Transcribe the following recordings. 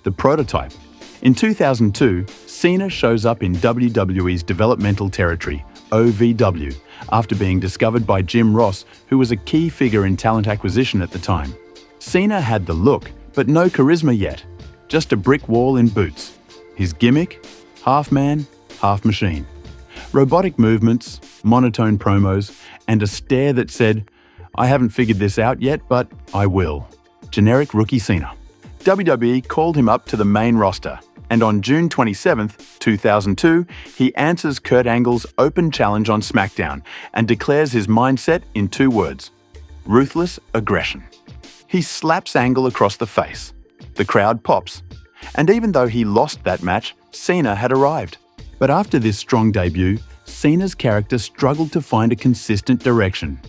the prototype. In 2002, Cena shows up in WWE's developmental territory, OVW, after being discovered by Jim Ross, who was a key figure in talent acquisition at the time. Cena had the look, but no charisma yet, just a brick wall in boots. His gimmick? Half man, half machine. Robotic movements, monotone promos, and a stare that said, "I haven't figured this out yet, but I will." Generic rookie Cena. WWE called him up to the main roster, and on June 27, 2002, he answers Kurt Angle's open challenge on SmackDown and declares his mindset in 2 words: ruthless aggression. He slaps Angle across the face. The crowd pops. And even though he lost that match, Cena had arrived. But after this strong debut, Cena's character struggled to find a consistent direction.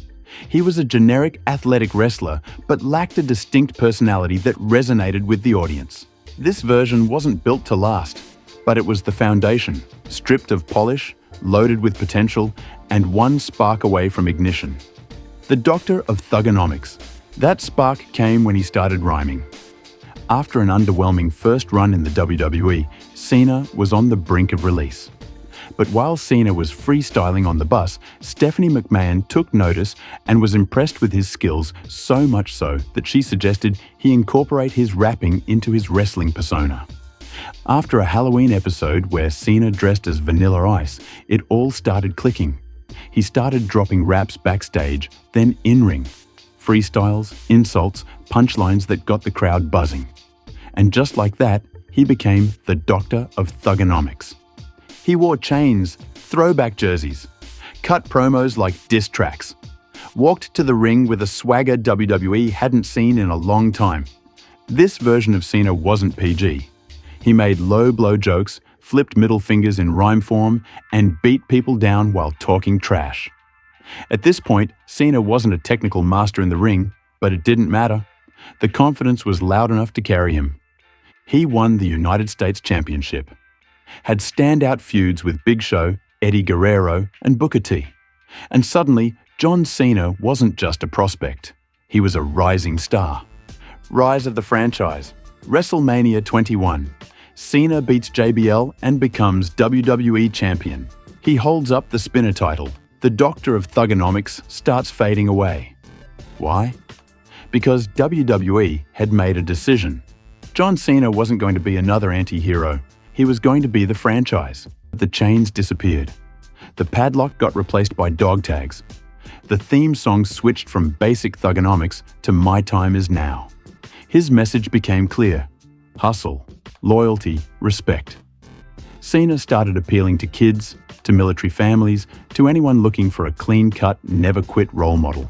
He was a generic athletic wrestler, but lacked a distinct personality that resonated with the audience. This version wasn't built to last, but it was the foundation, stripped of polish, loaded with potential, and one spark away from ignition. The Doctor of Thuganomics. That spark came when he started rhyming. After an underwhelming first run in the WWE, Cena was on the brink of release. But while Cena was freestyling on the bus, Stephanie McMahon took notice and was impressed with his skills, so much so that she suggested he incorporate his rapping into his wrestling persona. After a Halloween episode where Cena dressed as Vanilla Ice, it all started clicking. He started dropping raps backstage, then in-ring. Freestyles, insults, punchlines that got the crowd buzzing. And just like that, he became the Doctor of Thuganomics. He wore chains, throwback jerseys, cut promos like diss tracks, walked to the ring with a swagger WWE hadn't seen in a long time. This version of Cena wasn't PG. He made low-blow jokes, flipped middle fingers in rhyme form, and beat people down while talking trash. At this point, Cena wasn't a technical master in the ring, but it didn't matter. The confidence was loud enough to carry him. He won the United States Championship. Had standout feuds with Big Show, Eddie Guerrero, and Booker T. And suddenly, John Cena wasn't just a prospect. He was a rising star. Rise of the franchise. WrestleMania 21. Cena beats JBL and becomes WWE Champion. He holds up the spinner title. The Doctor of Thuganomics starts fading away. Why? Because WWE had made a decision. John Cena wasn't going to be another anti-hero. He was going to be the franchise. The chains disappeared. The padlock got replaced by dog tags. The theme song switched from basic thuganomics to My Time Is Now. His message became clear: hustle, loyalty, respect. Cena started appealing to kids, to military families, to anyone looking for a clean-cut, never-quit role model.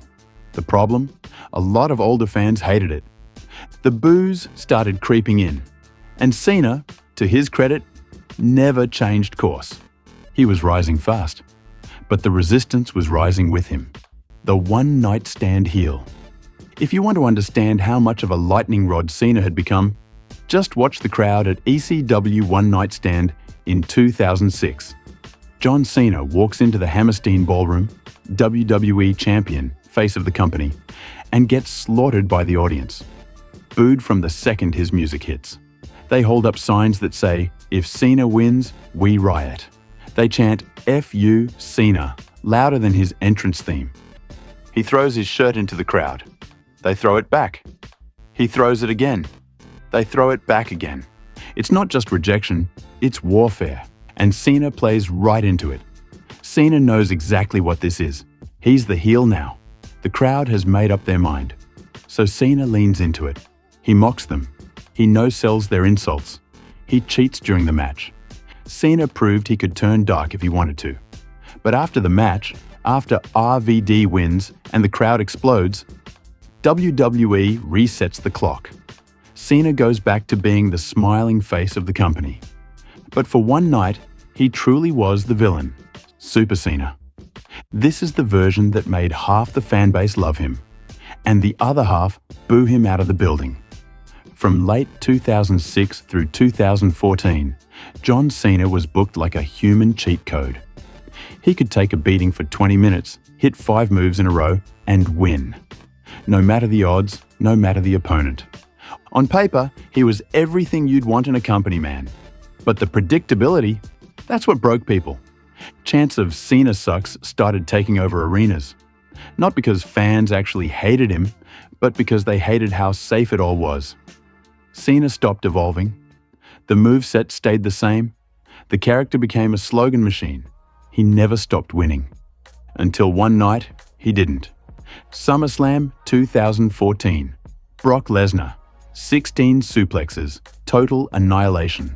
The problem? A lot of older fans hated it. The boos started creeping in. And Cena, to his credit, never changed course. He was rising fast. But the resistance was rising with him. The one-night stand heel. If you want to understand how much of a lightning rod Cena had become, just watch the crowd at ECW One Night Stand in 2006. John Cena walks into the Hammerstein Ballroom, WWE Champion, face of the company, and gets slaughtered by the audience. Booed from the second his music hits. They hold up signs that say, "If Cena wins, we riot." They chant, "F you, Cena," louder than his entrance theme. He throws his shirt into the crowd. They throw it back. He throws it again. They throw it back again. It's not just rejection, it's warfare. And Cena plays right into it. Cena knows exactly what this is. He's the heel now. The crowd has made up their mind. So Cena leans into it. He mocks them. He no-sells their insults. He cheats during the match. Cena proved he could turn dark if he wanted to. But after the match, after RVD wins and the crowd explodes, WWE resets the clock. Cena goes back to being the smiling face of the company. But for one night, he truly was the villain, Super Cena. This is the version that made half the fanbase love him, and the other half boo him out of the building. From late 2006 through 2014, John Cena was booked like a human cheat code. He could take a beating for 20 minutes, hit 5 moves in a row, and win. No matter the odds, no matter the opponent. On paper, he was everything you'd want in a company man. But the predictability, that's what broke people. Chants of "Cena sucks" started taking over arenas. Not because fans actually hated him, but because they hated how safe it all was. Cena stopped evolving. The moveset stayed the same. The character became a slogan machine. He never stopped winning. Until one night, he didn't. SummerSlam 2014. Brock Lesnar. 16 suplexes. Total annihilation.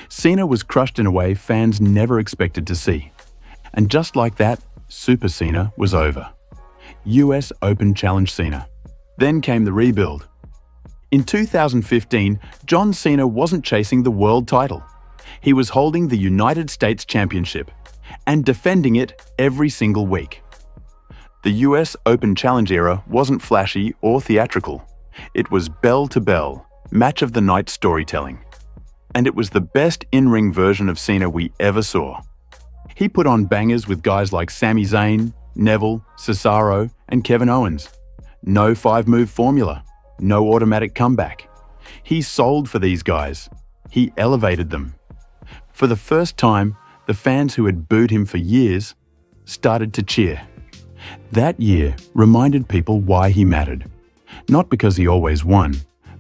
Cena was crushed in a way fans never expected to see. And just like that, Super Cena was over. US Open Challenge Cena. Then came the rebuild. In 2015, John Cena wasn't chasing the world title. He was holding the United States Championship and defending it every single week. The US Open Challenge era wasn't flashy or theatrical. It was bell-to-bell, match-of-the-night storytelling. And it was the best in-ring version of Cena we ever saw. He put on bangers with guys like Sami Zayn, Neville, Cesaro, and Kevin Owens. No five-move formula. No automatic comeback. He sold for these guys. He elevated them. For the first time, the fans who had booed him for years started to cheer. That year reminded people why he mattered. Not because he always won,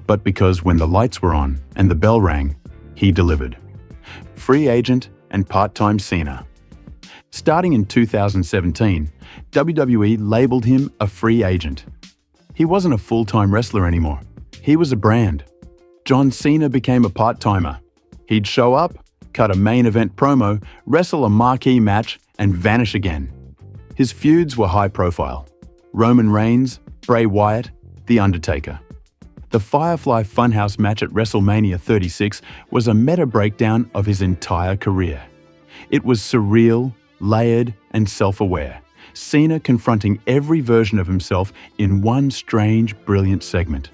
but because when the lights were on and the bell rang, he delivered. Free agent and part-time Cena. Starting in 2017, WWE labeled him a free agent. He wasn't a full-time wrestler anymore. He was a brand. John Cena became a part-timer. He'd show up, cut a main event promo, wrestle a marquee match, and vanish again. His feuds were high-profile. Roman Reigns, Bray Wyatt, The Undertaker. The Firefly Funhouse match at WrestleMania 36 was a meta breakdown of his entire career. It was surreal, layered, and self-aware. Cena confronting every version of himself in one strange, brilliant segment.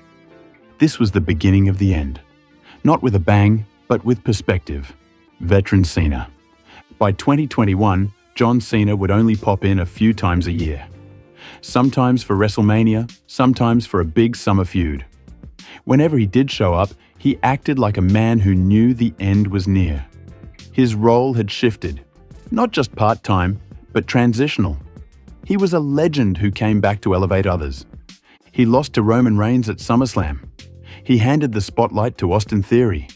This was the beginning of the end. Not with a bang, but with perspective. Veteran Cena. By 2021, John Cena would only pop in a few times a year. Sometimes for WrestleMania, sometimes for a big summer feud. Whenever he did show up, he acted like a man who knew the end was near. His role had shifted. Not just part-time, but transitional. He was a legend who came back to elevate others. He lost to Roman Reigns at SummerSlam. He handed the spotlight to Austin Theory.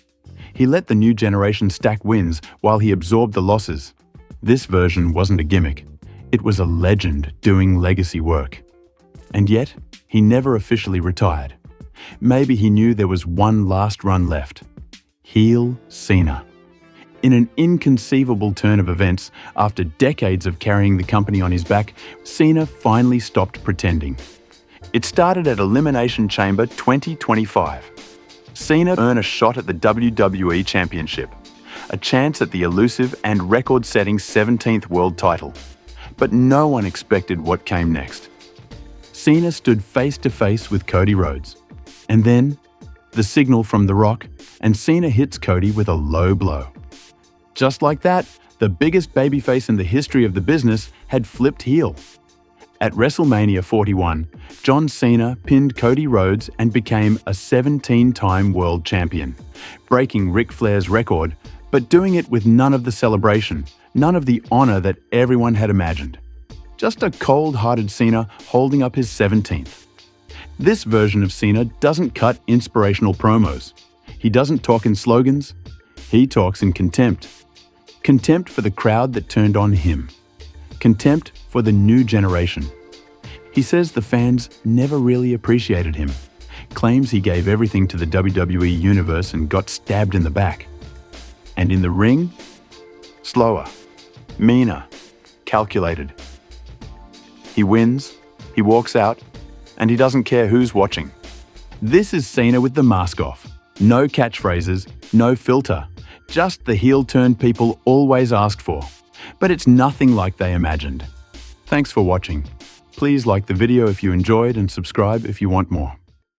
He let the new generation stack wins while he absorbed the losses. This version wasn't a gimmick. It was a legend doing legacy work. And yet, he never officially retired. Maybe he knew there was one last run left. Heel Cena. In an inconceivable turn of events, after decades of carrying the company on his back, Cena finally stopped pretending. It started at Elimination Chamber 2025. Cena earned a shot at the WWE Championship, a chance at the elusive and record-setting 17th world title. But no one expected what came next. Cena stood face-to-face with Cody Rhodes. And then, the signal from The Rock, and Cena hits Cody with a low blow. Just like that, the biggest babyface in the history of the business had flipped heel. At WrestleMania 41, John Cena pinned Cody Rhodes and became a 17-time world champion, breaking Ric Flair's record, but doing it with none of the celebration, none of the honor that everyone had imagined. Just a cold-hearted Cena holding up his 17th. This version of Cena doesn't cut inspirational promos. He doesn't talk in slogans. He talks in contempt. Contempt for the crowd that turned on him. Contempt for the new generation. He says the fans never really appreciated him. Claims he gave everything to the WWE universe and got stabbed in the back. And in the ring, slower, meaner, calculated. He wins, he walks out, and he doesn't care who's watching. This is Cena with the mask off. No catchphrases, no filter. Just the heel turn people always asked for. But it's nothing like they imagined. Thanks for watching. Please like the video if you enjoyed and subscribe if you want more.